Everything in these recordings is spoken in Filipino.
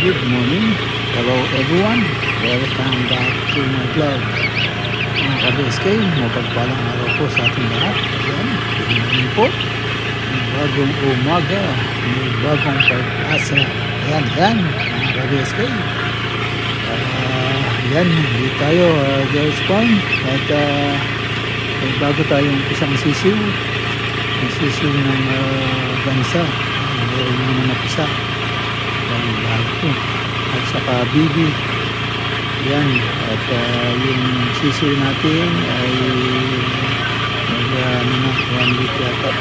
Good morning, hello everyone, welcome back to my vlog. Mga ka-BSK, mapagpalang araw po sa ating lahat. Ayan, tingnan po, may bagong umaga, may bagong pag-asa. Ayan, mga ka-BSK. Ayan, hindi tayo girls farm at may bago tayong isang sisiw. Ang sisiw ng gansa, yung mga napisa. Bago at saka bibi yan, at yung sisiw natin ay mag 1 week yata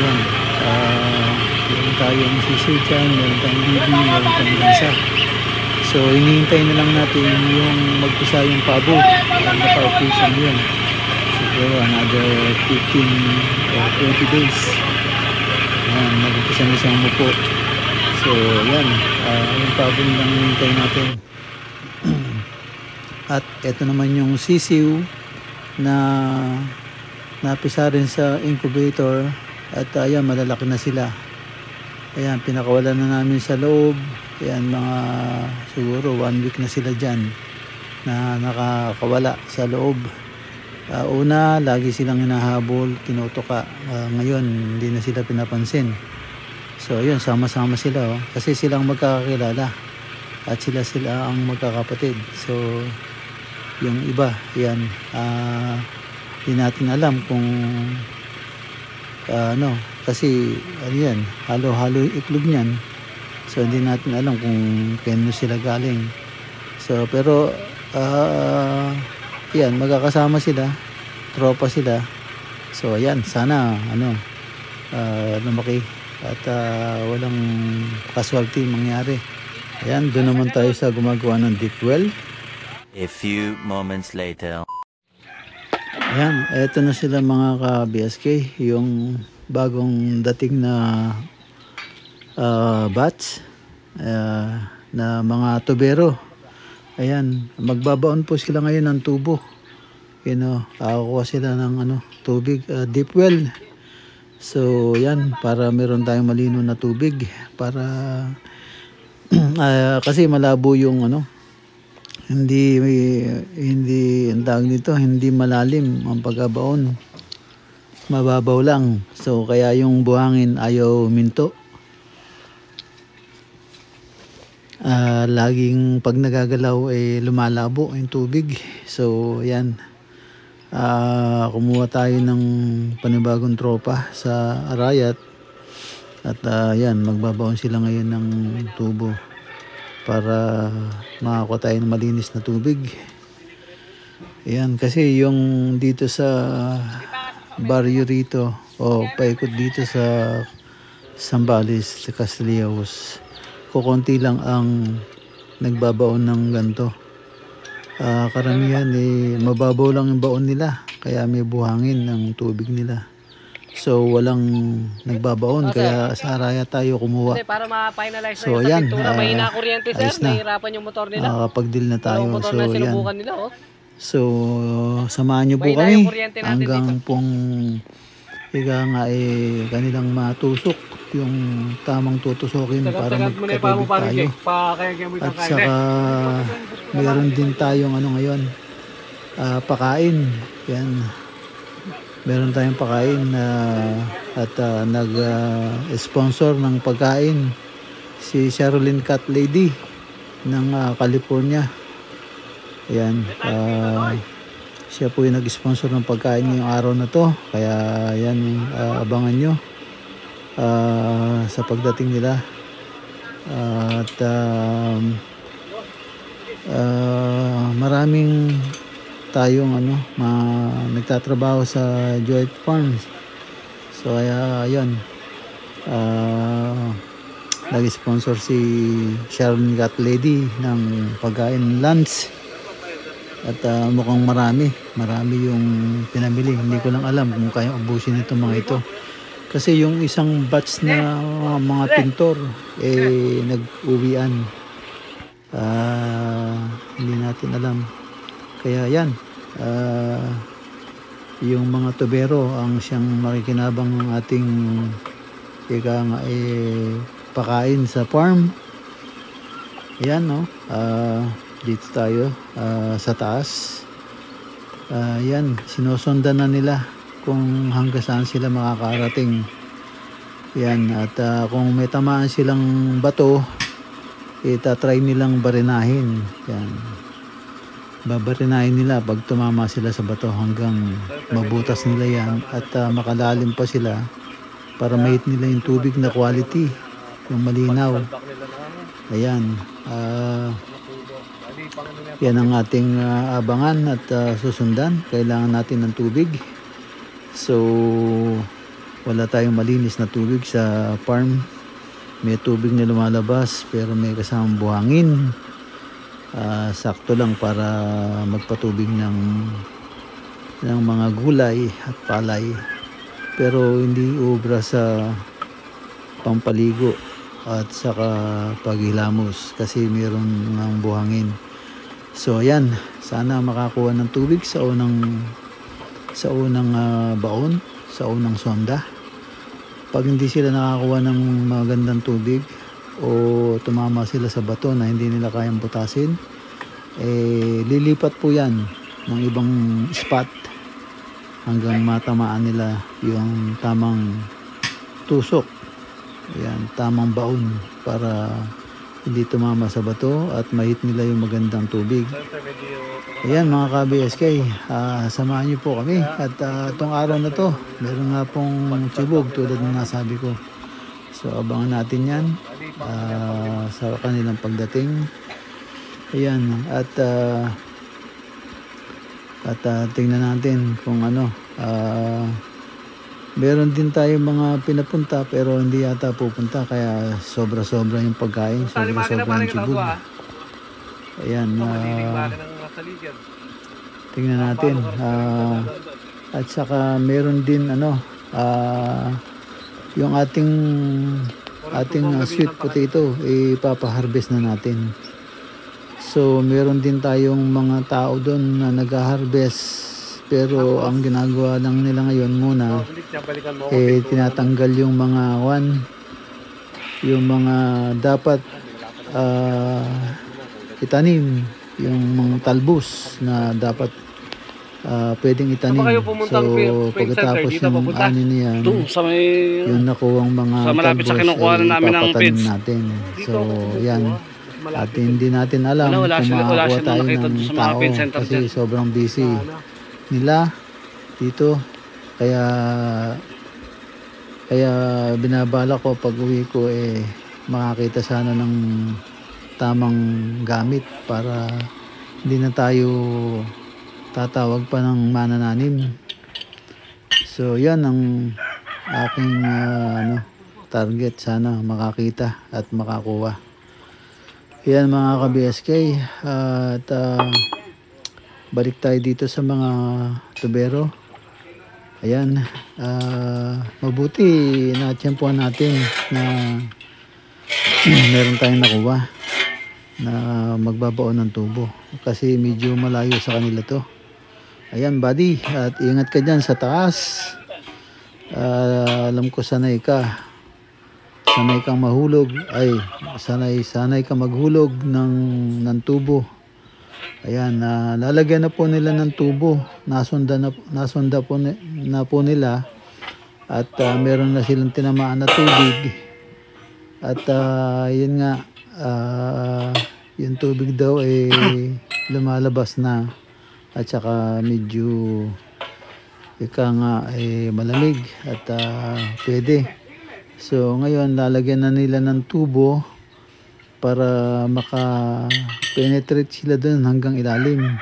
yan. Meron tayong sisiw dyan, meron tayong bibi, meron tayong gansa. So hinihintay na lang natin yung magpisa yung pabo, naka-operation yun siguro another 15 or 20 days yan, magpisa na siyang mupo. So yan, yung pabon lang hinintay natin. At ito naman yung sisiw na napisa rin sa incubator. At ayan, malalaki na sila. Ayan, pinakawalan na namin sa loob. Ayan, mga siguro 1 week na sila dyan na nakakawala sa loob. Una, lagi silang hinahabol, tinutuka. Ngayon, hindi na sila pinapansin. So yun, sama-sama sila kasi silang magkakakilala at sila ang magkakapatid. So yung iba yan, di natin alam kung ano, kasi ano yan, halo-halo yung itlog niyan. So hindi natin alam kung kano sila galing. So pero yan, magkakasama sila, tropa sila. So ayan, sana ano, lumaki at walang casualty mangyari. Ayan, doon naman tayo sa gumagawa ng deep well. A few moments later. Ayan, eto na sila mga ka-BSK, yung bagong dating na batch na mga tubero. Ayan, magbabaon po sila ngayon ng tubo. Kukuha sila ng tubig, deep well. So yan, para meron tayong malino na tubig para kasi malabo yung hindi ang tawag nito, hindi malalim ang pagbabaon, mababaw lang. So kaya yung buhangin ayaw minto. Laging pag nagagalaw lumalabo yung tubig. So yan, kumuha tayo ng panibagong tropa sa Arayat at yan, magbabaon sila ngayon ng tubo para makakuha tayo ng malinis na tubig. Ayan, kasi yung dito sa baryo rito o paikot dito sa Zambales, Castillejos, kukunti lang ang nagbabaon ng ganito. Karamihan mababaw lang yung baon nila, kaya may buhangin ng tubig nila. So walang nagbabaon kaya sa Araya tayo kumuha. Hindi, para ma-finalize na So yung sa yan, pintura. Mahina kuryente sir, ayos na. nahihirapan yung motor nila. Nakakapag-deal na tayo. Yung motor So na yan. sinubukan nila oh. So samahan nyo po Mahina kami yung kuryente natin hanggang dito. pong ika nga kanilang matusok yung tamang tutusokin para magkatubig tayo. At saka meron din tayong ano ngayon, pakain. Yan. Meron tayong pakain at nag-sponsor ng pagkain si Sherilyn Cat Lady ng California. Ayan. Siya po yung nag-sponsor ng pagkain ngayong araw na to. Kaya yan, abangan nyo sa pagdating nila. At maraming tayong nagtatrabaho sa Joy Farms. So ayan, nag-sponsor si Sharon Cat Lady ng pagkain lunch. At mukhang marami yung pinamili. Hindi ko lang alam kung kaya ubusin itong mga ito. Kasi yung isang batch na mga pintor nag-uwian. Hindi natin alam. Kaya yan, yung mga tubero ang siyang makikinabang ng ating pakain sa farm. Ayan, no? Dito tayo sa taas. Yan, sinusundan na nila kung hanggang saan sila makakarating. Yan, at kung may tamaan silang bato, itatry nilang barinahin. Yan. Babarinahin nila pag tumama sila sa bato hanggang mabutas nila yan at makalalim pa sila para mahit nila yung tubig na quality, yung malinaw. Ayan. Yan ang ating abangan at susundan. Kailangan natin ng tubig. So wala tayong malinis na tubig sa farm. May tubig na lumalabas pero may kasamang buhangin. Sakto lang para magpatubig ng mga gulay at palay. Pero hindi ubra sa pampaligo at saka paghilamos kasi mayroon ng buhangin. So ayan, sana makakuha ng tubig sa unang baon, sa unang sonda. Pag hindi sila nakakuha ng magandang tubig o tumama sila sa bato na hindi nila kayang butasin, lilipat po yan ng ibang spot hanggang matamaan nila yung tamang tusok. Ayan, tamang baon para hindi tumama sa bato at mahit nila yung magandang tubig. Ayan mga ka-BSK, samahan niyo po kami at itong araw na to meron nga pong tubog tulad ng nasabi ko. So abangan natin yan sa kanilang pagdating. Ayan, at tingnan natin kung meron din tayo mga pinapunta pero hindi yata pupunta kaya sobra-sobra yung pagkain, sobra-sobra yung tubog. Ayan, tingnan natin. At saka meron din yung ating sweet potato ipapaharvest na natin. So meron din tayong mga tao doon na nag-harvest pero ang ginagawa lang nila ngayon muna tinatanggal yung mga yung mga dapat itanim, yung mga talbos na dapat pwedeng itanim. So pagkatapos yung ani niyan, yung nakuwang mga talbos ipapatanim natin. So yan, at hindi natin alam kung makakuha tayo ng tao kasi sobrang busy nila dito. Kaya binabala ko pag uwi ko makakita sana ng tamang gamit para hindi na tayo tatawag pa ng manananim. So yan ang aking target, sana makakita at makakuha. Yan mga ka-BSK, at balik tayo dito sa mga tubero Ayan, mabuti na-tiyempuhan natin na meron tayong nakuha na magbabaon ng tubo kasi medyo malayo sa kanila to. Ayan buddy, at ingat ka dyan sa taas. Alam ko sanay kang mahulog, sanay ka maghulog ng tubo. Ayan, lalagyan na po nila ng tubo, nasunda na po nila, at meron na silang tinamaan na tubig. At yun nga, yung tubig daw lumalabas na, at saka medyo malamig at pwede. So ngayon lalagyan na nila ng tubo para maka-penetrate sila dun hanggang ilalim.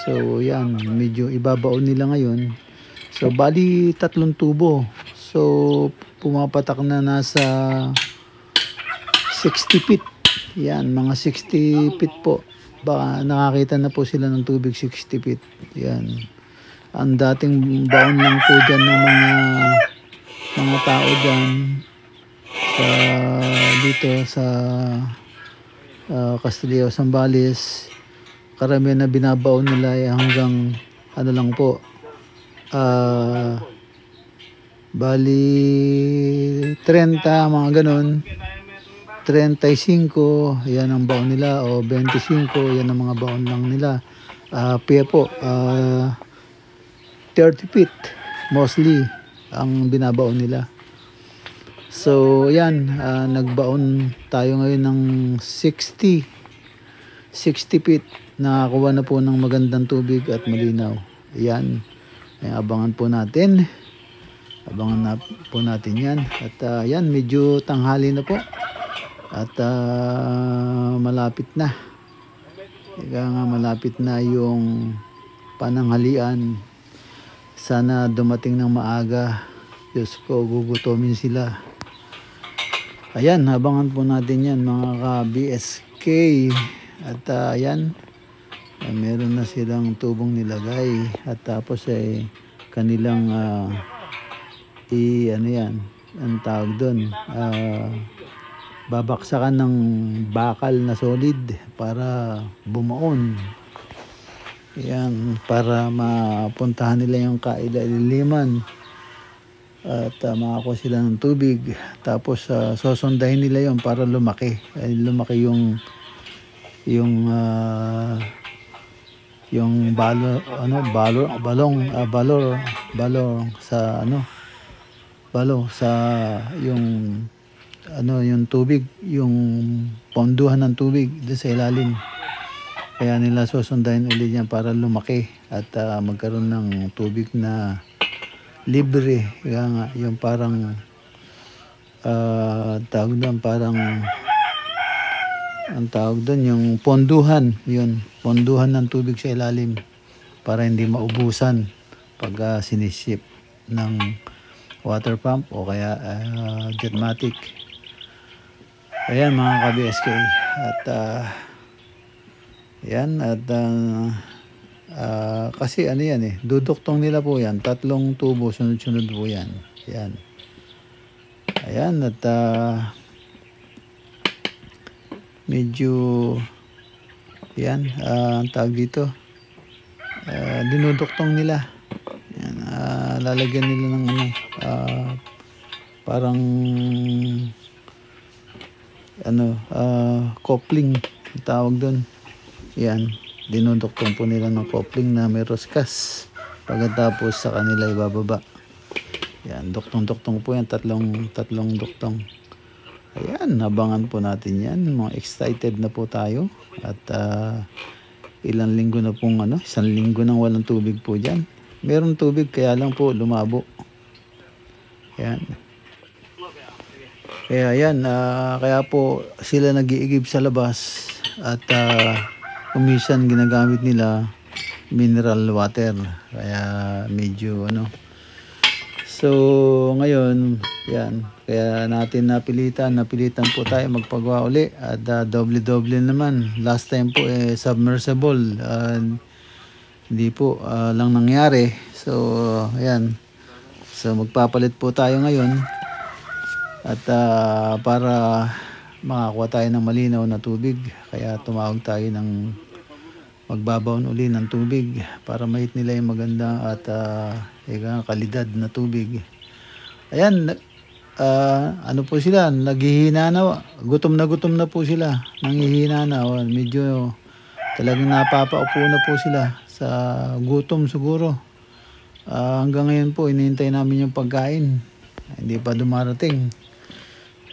So yan, medyo ibabaon nila ngayon. So bali 3 tubo. So pumapatak na nasa 60 feet. Yan, mga 60 feet po. Baka nakakita na po sila ng tubig 60 feet. Yan. Ang dating baon lang po dyan ng mga tao dyan dito sa Castrillo, Zambales. Karamihan na binabaon nila hanggang ano lang po, bali 30, mga ganun, 35 yan ang baon nila, o 25 yan ang mga baon lang nila. Piya po 30 feet mostly ang binabaon nila. So yan, nagbaon tayo ngayon ng 60 feet. Nakakuha na po ng magandang tubig at malinaw. Yan, abangan po natin yan. At yan, medyo tanghali na po at malapit na. Malapit na yung pananghalian. Sana dumating ng maaga. Diyos ko, gugutomin sila. Ayan, abangan po natin yan mga ka-BSK. At ayan, meron na silang tubong nilagay. At tapos kanilang ano yan, ang tawag doon, babaksakan ng bakal na solid para bumaon. Yan, para mapuntahan nila yung kailaliman at makakuha sila ng tubig. Tapos sosundahin nila yon para lumaki yung yung tubig, yung ponduhan ng tubig doon sa ilalim. Kaya nila susundahin ulit yan para lumaki at magkaroon ng tubig na libre. Kaya nga, yung parang tawag doon, ang tawag doon, yung ponduhan, yun, ponduhan ng tubig sa ilalim para hindi maubusan pag sinisip ng water pump o kaya jetmatic. Ayan mga ka-BSK, at yan, at kasi ano yan duduktong nila po yan, 3 tubo sunod-sunod po yan. Yan, ayan, at medyo yan, ang tawag dito, dinuduktong nila yan, lalagyan nila ng parang coupling tawag doon. Yan, dinuduktong po nila ng coupling na may roskas. Pagkatapos sa kanila ibababa. Yan, duktong-duktong po yan, tatlong duktong. Ayan, abangan po natin yan. Mga excited na po tayo. At ilang linggo na pong 1 linggo nang walang tubig po dyan. Meron tubig, kaya lang po lumabo. Yan. Kaya yan, kaya po sila nag-iigib sa labas. At kumisan ginagamit nila mineral water. Kaya medyo So ngayon, yan, kaya natin napilitan po tayo magpagawa uli. At doble-doble naman. Last time po submersible. hindi po lang nangyari. So ayan, so magpapalit po tayo ngayon at para makakuha tayo ng malinaw na tubig, kaya tumawag tayo ng magbabaon uli ng tubig para mahit nila yung maganda at kalidad na tubig. Ayan, ano po sila, naghihina na, gutom na po sila, nanghihina na, medyo talagang napapaupo na po sila sa gutom siguro. Hanggang ngayon po inihintay namin yung pagkain, hindi pa dumarating.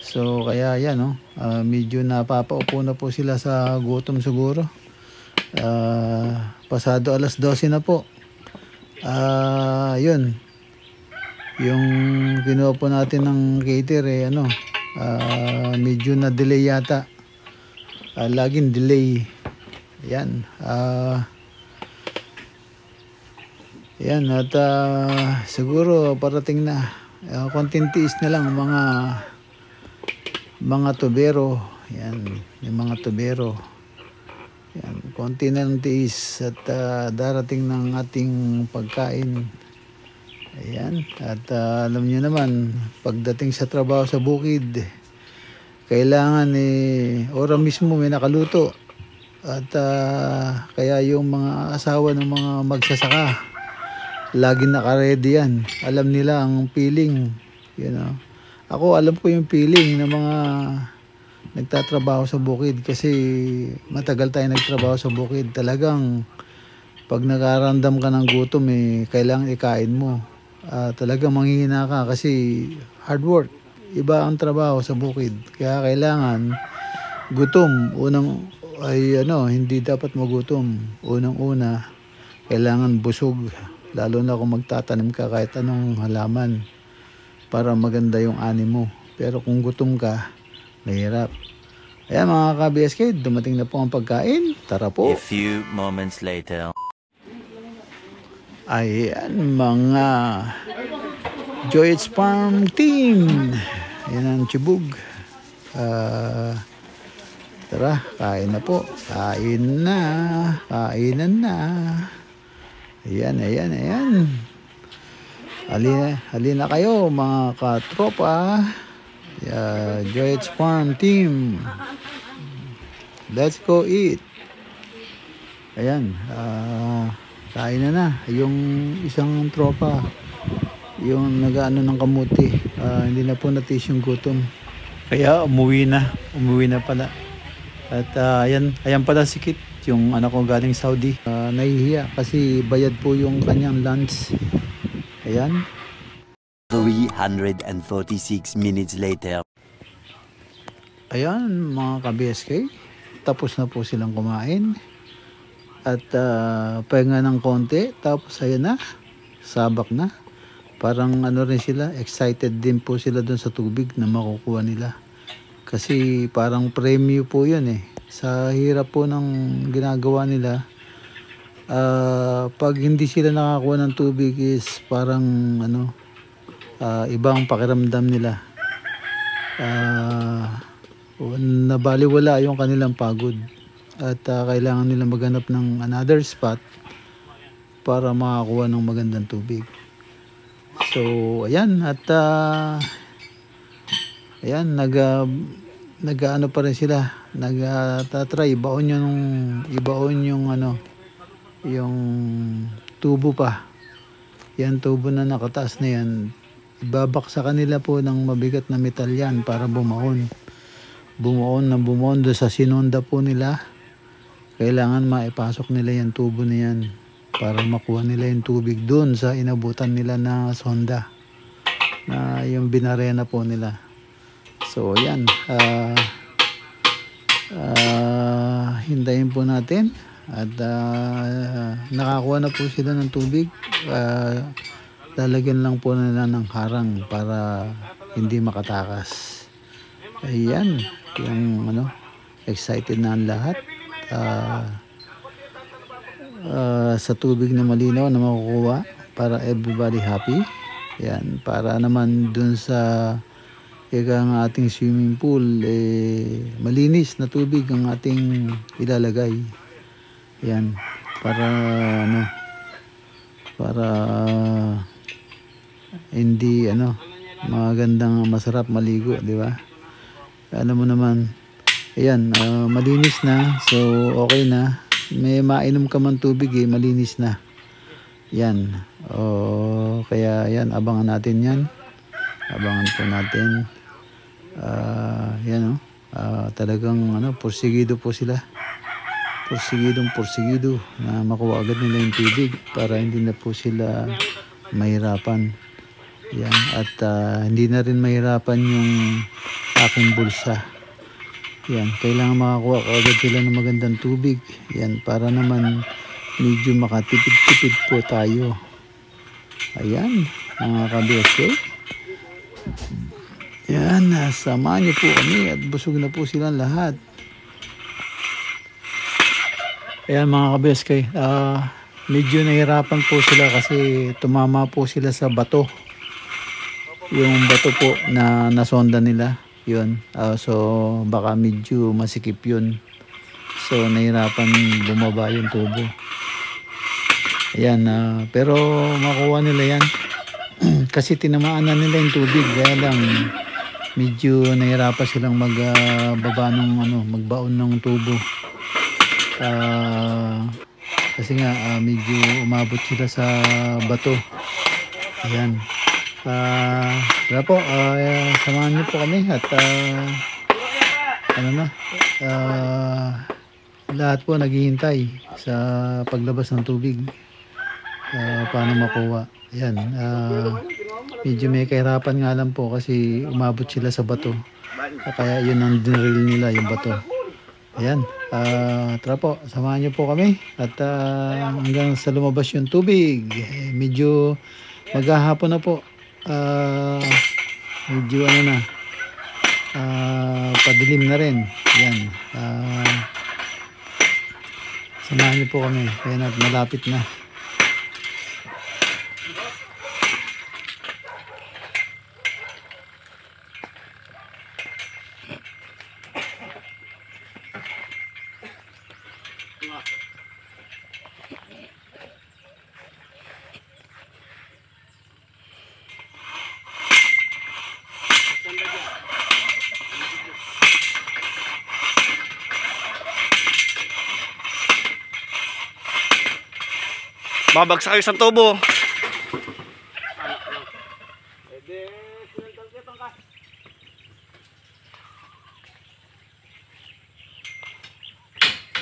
So kaya yan, medyo napapaupo na po sila sa gutom siguro. Pasado alas 12 na po. Yun, yung kinuha po natin ng cater medyo na delay yata, laging delay. Yan, yan at siguro parating na. Konting tiis na lang mga tubero. Yan, yung mga tubero. Yan, konti na ng tiis at darating ng ating pagkain. Ayan, at alam niyo naman, pagdating sa trabaho sa bukid, kailangan ora mismo may nakaluto. At kaya yung mga asawa ng mga magsasaka, laging naka-ready yan. Alam nila ang feeling, Ako alam ko yung feeling ng mga nagtatrabaho sa bukid kasi matagal tayo nagtrabaho sa bukid. Talagang pag nakaramdam ka ng gutom kailangan ikain mo. Talagang manghihina ka kasi hard work. Iba ang trabaho sa bukid. Kaya kailangan gutom. Hindi dapat magutom. Unang-una, kailangan busog. Lalo na kung magtatanim ka kahit anong halaman para maganda yung ani mo. Pero kung gutom ka, mahirap. Ayan mga ka-BSK, dumating na po ang pagkain. Tara po. A few moments later. Ayan mga Joy's Farm Team. Ayan ang tibog. Tara, kain na po. Kain na. Kainan na. Ayan. Halina kayo mga katropa. Joy's Farm Team. Let's go eat. Ayan, kain na. Yung isang tropa, yung nag-ano ng kamuti, hindi na po natis yung gutom. Kaya umuwi na pala. At ayan pala si Kit, yung anak ko galing Saudi. Nahihiya kasi bayad po yung kanyang lunch. Ayan. 346 minutes later. Ayan mga ka-BSK, tapos na po silang kumain. At pahinga ng konti, tapos ayan na, sabak na. Parang rin sila, excited din po sila dun sa tubig na makukuha nila. Kasi parang premyo po yun sa hirap po ng ginagawa nila. Pag hindi sila nakakuha ng tubig is parang ibang pakiramdam nila. Nabaliwala yung kanilang pagod. At kailangan nila maghanap ng another spot para makakuha ng magandang tubig. So ayan, at ayan, nag-ano pa rin sila, nag-try ibaon yung yung tubo pa. Yan, tubo na nakataas na yan, ibabak sa kanila po ng mabigat na metal yan para bumaon doon sa sinonda po nila. Kailangan maipasok nila yung tubo na yan para makuha nila yung tubig doon sa inabutan nila na sonda, na yung binarena po nila. So yan, hintayin po natin at nakakuha na po sila ng tubig. Lalagyan lang po nila ng harang para hindi makatakas. Ayan, yung excited na ang lahat sa tubig na malinaw na makukuha para everybody happy. Yan, para naman dun sa ng ating swimming pool malinis na tubig ang ating ilalagay. Yan, para para hindi magandang masarap maligo, di ba? Alam mo naman, ayan, malinis na, so okay na. May mainom ka man tubig malinis na. Yan. Kaya yan, abangan natin yan. Abangan po natin. Yan talagang porsigido po sila. Porsigido na makuha agad nila yung tubig para hindi na po sila mahirapan. Yan. At hindi na rin mahirapan yung aking bulsa. Yan. Kailangan makakuha agad sila ng magandang tubig. Yan. Para naman medyo makatipid-tipid po tayo. Ayan. Mga ka-BSK. Yan. Samahan niyo po kami at busog na po silang lahat. Ayan mga ka-BSK. Medyo nahirapan po sila kasi tumama po sila sa bato. Yung bato po na nasonda nila. Yun. So baka medyo masikip yun. So nahirapan bumaba yung tubo. Ayan. Pero makuha nila yan. Kasi tinamaan na nila yung tubig. Kaya lang medyo nahirapan silang magbaba ng magbaon ng tubo. Kasi nga medyo umabot sila sa bato. Ayan. Kaya po, samahan niyo po kami at lahat po naghihintay sa paglabas ng tubig paano makuha. Ayan. Medyo may kahirapan nga lang po kasi umabot sila sa bato. Kaya yun ang dinril nila, yung bato. Ayan. Tara po, samahan niyo po kami at hanggang sa lumabas yung tubig. Medyo maghahapon na po. Medyo padilim na rin. Ayan. Samahan niyo po kami. Ayan at malapit na. Babagsak kayo sa tubo.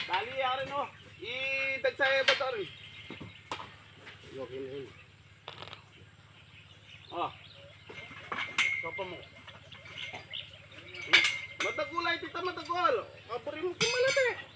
Dali yarin idagsaya ba rin? Sopa mo. Matagulay tita matagul. Kapuri mo kumalate.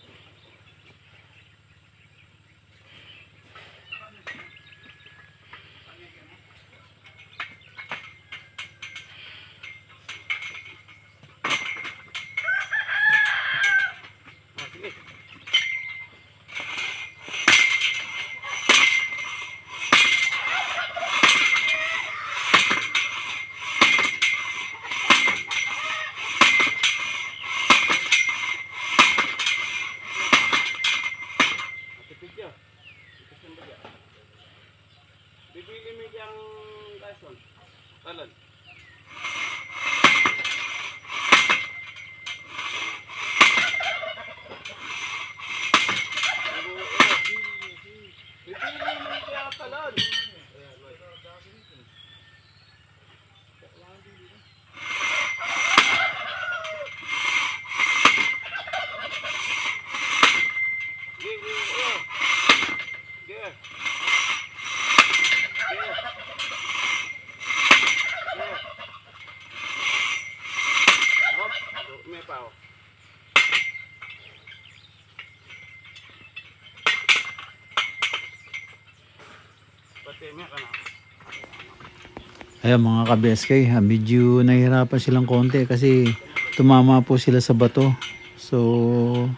Bibili mo yung kason. Talan. Bibili mo yung talan. Ayan mga ka-BSK, medyo nahihirapan silang konti kasi tumama po sila sa bato. So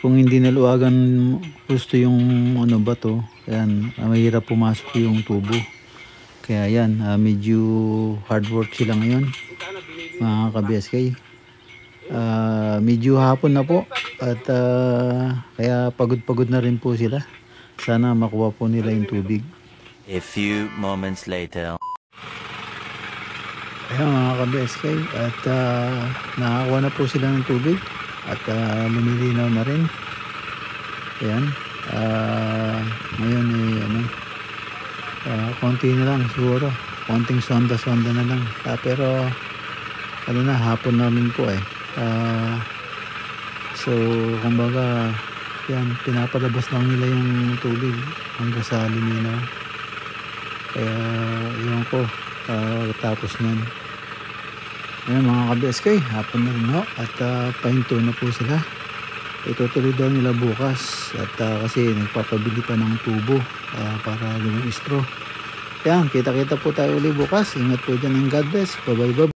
kung hindi naluwagan gusto yung bato, ayan, mahirap pumasok yung tubo. Kaya yan, medyo hard work sila ngayon mga ka-BSK. Medyo hapon na po at kaya pagod-pagod na rin po sila. Sana makuha po nila yung tubig. A few moments later. Ayan mga ka-BSK, at nakakuha na po sila ng tubig at lumilinaw na rin. Ayan. Ngayon konti na lang siguro. Konting sonda-sonda na lang. Pero hapon na rin po eh. So kumbaga yan, pinapalabas lang nila yung tubig hanggang sa liminaw. Kaya yun ko tapos nyan. Ayan mga ka-BSK, hapon na rin ho, at pahinto na po sila. Itutuloy daw nila bukas at kasi nagpapabili pa ng tubo para gawing straw. Yan, kita-kita po tayo ulit bukas. Ingat po dyan, and God bless. Bye bye.